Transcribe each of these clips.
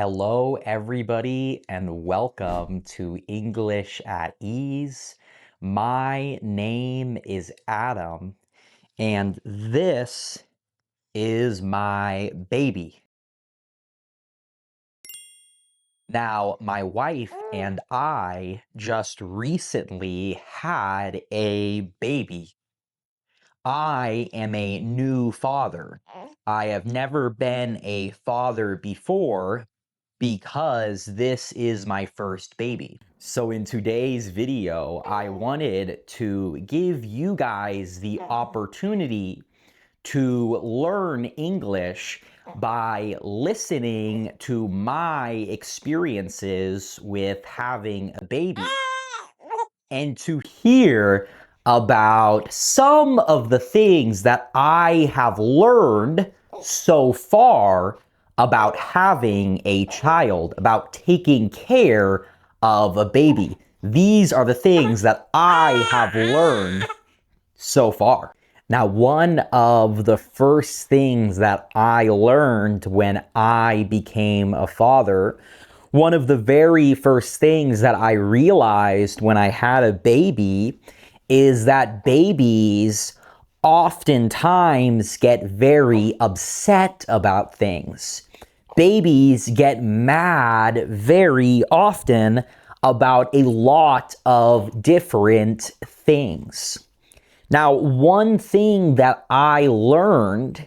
Hello, everybody, and welcome to English at Ease. My name is Adam, and this is my baby. Now, my wife and I just recently had a baby. I am a new father. I have never been a father before, because this is my first baby. So in today's video, I wanted to give you guys the opportunity to learn English by listening to my experiences with having a baby and to hear about some of the things that I have learned so far about having a child, about taking care of a baby. These are the things that I have learned so far. Now, one of the first things that I learned when I became a father, one of the very first things that I realized when I had a baby is that babies oftentimes get very upset about things. Babies get mad very often about a lot of different things. Now, one thing that I learned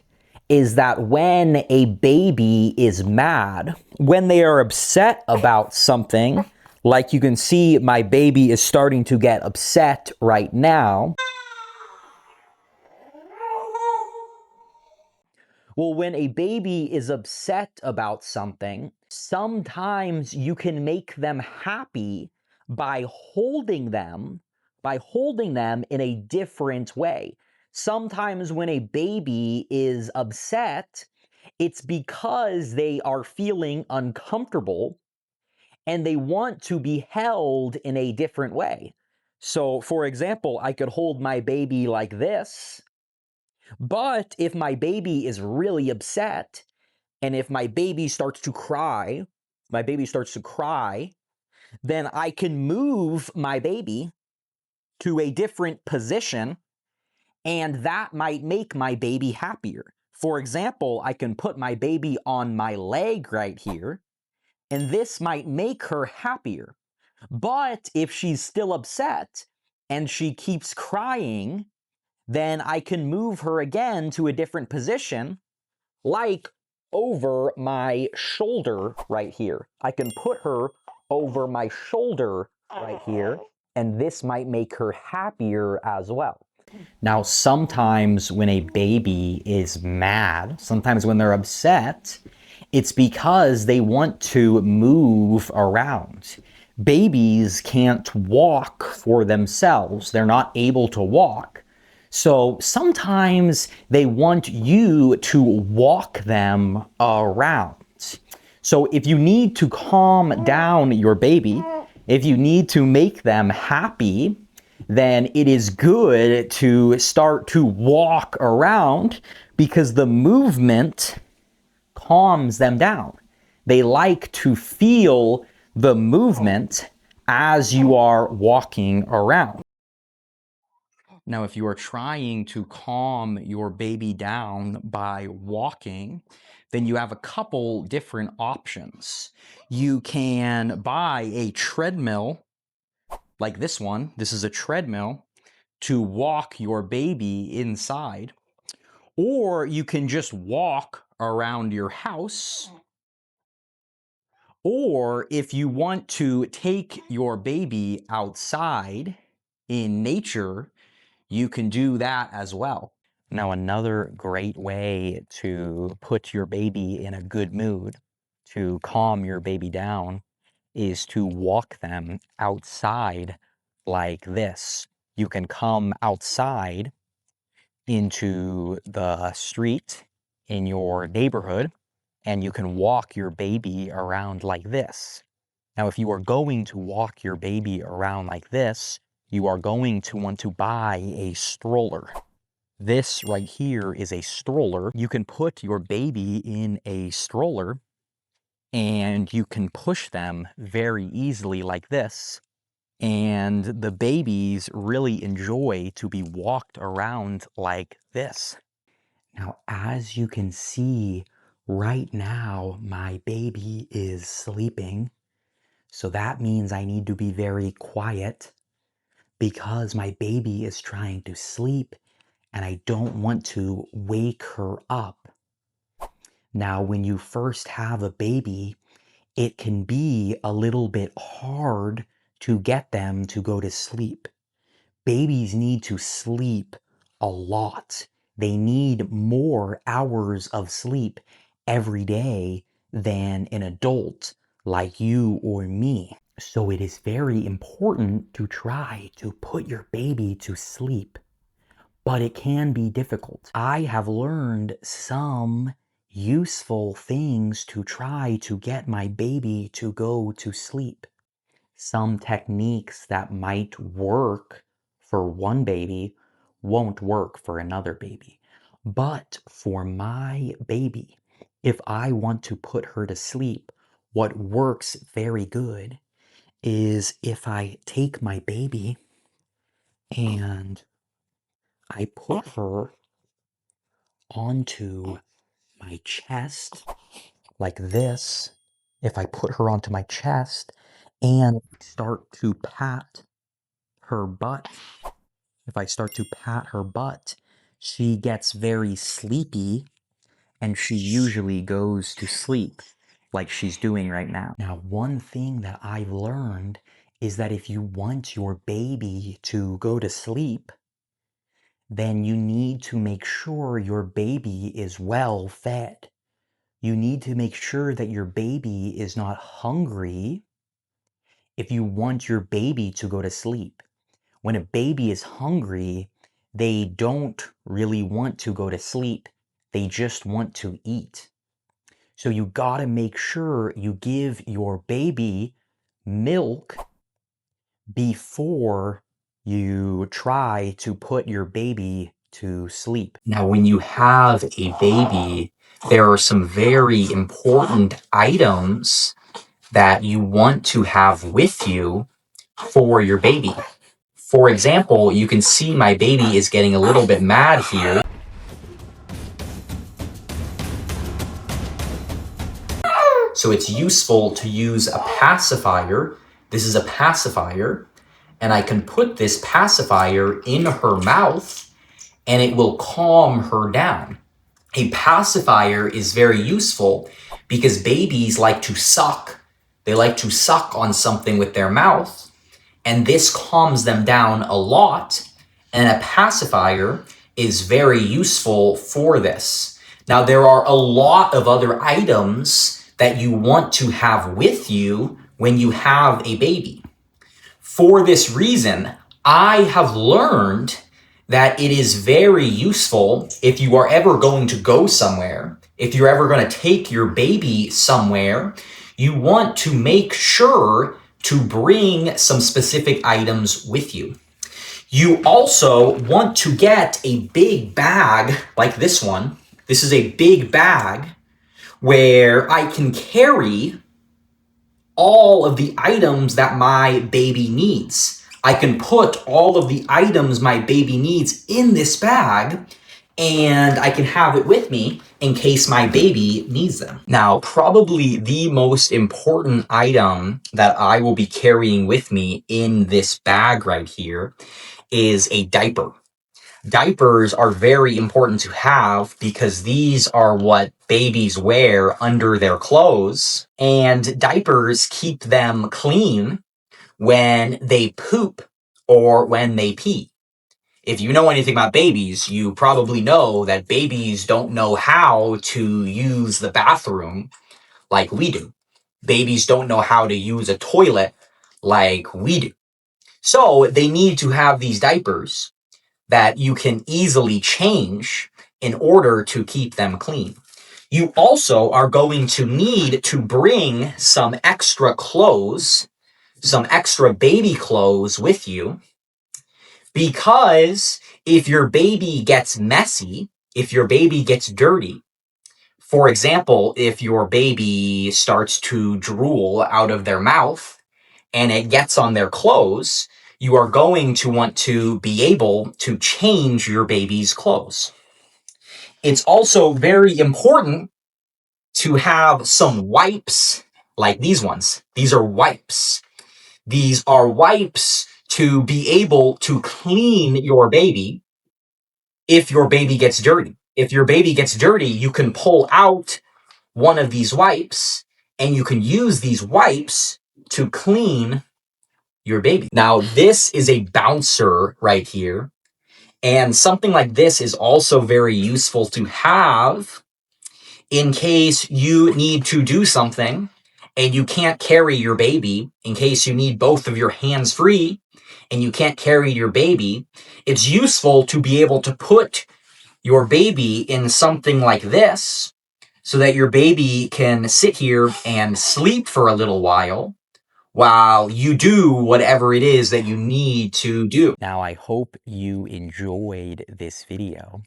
is that when a baby is mad, when they are upset about something, like you can see my baby is starting to get upset right now. Well, when a baby is upset about something, sometimes you can make them happy by holding them in a different way. Sometimes when a baby is upset, it's because they are feeling uncomfortable and they want to be held in a different way. So, for example, I could hold my baby like this, but if my baby is really upset, and if my baby starts to cry, then I can move my baby to a different position, and that might make my baby happier. For example, I can put my baby on my leg right here, and this might make her happier. But if she's still upset and she keeps crying, then I can move her again to a different position, like over my shoulder right here. I can put her over my shoulder right here, and this might make her happier as well. Now, sometimes when a baby is mad, sometimes when they're upset, it's because they want to move around. Babies can't walk for themselves. They're not able to walk. So sometimes they want you to walk them around. So if you need to calm down your baby, if you need to make them happy, then it is good to start to walk around, because the movement calms them down. They like to feel the movement as you are walking around. Now, if you are trying to calm your baby down by walking, then you have a couple different options. You can buy a treadmill like this one. This is a treadmill to walk your baby inside. Or you can just walk around your house. Or if you want to take your baby outside in nature, you can do that as well. Now, another great way to put your baby in a good mood, to calm your baby down, is to walk them outside like this. You can come outside into the street in your neighborhood, and you can walk your baby around like this. Now, if you are going to walk your baby around like this, you are going to want to buy a stroller. This right here is a stroller. You can put your baby in a stroller, and you can push them very easily like this. And the babies really enjoy to be walked around like this. Now, as you can see, right now, my baby is sleeping. So that means I need to be very quiet because my baby is trying to sleep and I don't want to wake her up. Now, when you first have a baby, it can be a little bit hard to get them to go to sleep. Babies need to sleep a lot. They need more hours of sleep every day than an adult like you or me. So it is very important to try to put your baby to sleep, but it can be difficult. I have learned some useful things to try to get my baby to go to sleep. Some techniques that might work for one baby won't work for another baby. But for my baby, if I want to put her to sleep, what works very good is if I take my baby and I put her onto my chest like this. If I put her onto my chest and start to pat her butt, if I start to pat her butt, she gets very sleepy and she usually goes to sleep like she's doing right now. Now, one thing that I've learned is that if you want your baby to go to sleep, then you need to make sure your baby is well fed. You need to make sure that your baby is not hungry if you want your baby to go to sleep. When a baby is hungry, they don't really want to go to sleep. They just want to eat. So you gotta make sure you give your baby milk before you try to put your baby to sleep. Now, when you have a baby, there are some very important items that you want to have with you for your baby. For example, you can see my baby is getting a little bit mad here. So it's useful to use a pacifier. This is a pacifier, and I can put this pacifier in her mouth and it will calm her down. A pacifier is very useful because babies like to suck. They like to suck on something with their mouth, and this calms them down a lot, and a pacifier is very useful for this. Now, there are a lot of other items that you want to have with you when you have a baby. For this reason, I have learned that it is very useful if you are ever going to go somewhere, if you're ever going to take your baby somewhere, you want to make sure to bring some specific items with you. You also want to get a big bag like this one. This is a big bag where I can carry all of the items that my baby needs. I can put all of the items my baby needs in this bag, and I can have it with me in case my baby needs them. Now, probably the most important item that I will be carrying with me in this bag right here is a diaper. Diapers are very important to have because these are what babies wear under their clothes, and diapers keep them clean when they poop or when they pee. If you know anything about babies, you probably know that babies don't know how to use the bathroom like we do. Babies don't know how to use a toilet like we do. So they need to have these diapers that you can easily change in order to keep them clean. You also are going to need to bring some extra clothes, some extra baby clothes with you, because if your baby gets messy, if your baby gets dirty, For example, if your baby starts to drool out of their mouth and it gets on their clothes, you are going to want to be able to change your baby's clothes. It's also very important to have some wipes like these ones. These are wipes. These are wipes to be able to clean your baby if your baby gets dirty. If your baby gets dirty, you can pull out one of these wipes and you can use these wipes to clean your baby. Now, this is a bouncer right here. And something like this is also very useful to have in case you need to do something and you can't carry your baby, in case you need both of your hands free and you can't carry your baby. It's useful to be able to put your baby in something like this so that your baby can sit here and sleep for a little while you do whatever it is that you need to do. Now, I hope you enjoyed this video,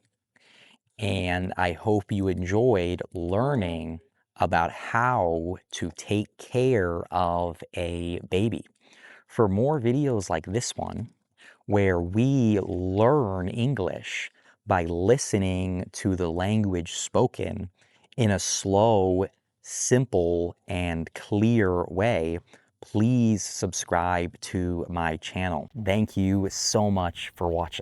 and I hope you enjoyed learning about how to take care of a baby. For more videos like this one, where we learn English by listening to the language spoken in a slow, simple, and clear way, please subscribe to my channel. Thank you so much for watching.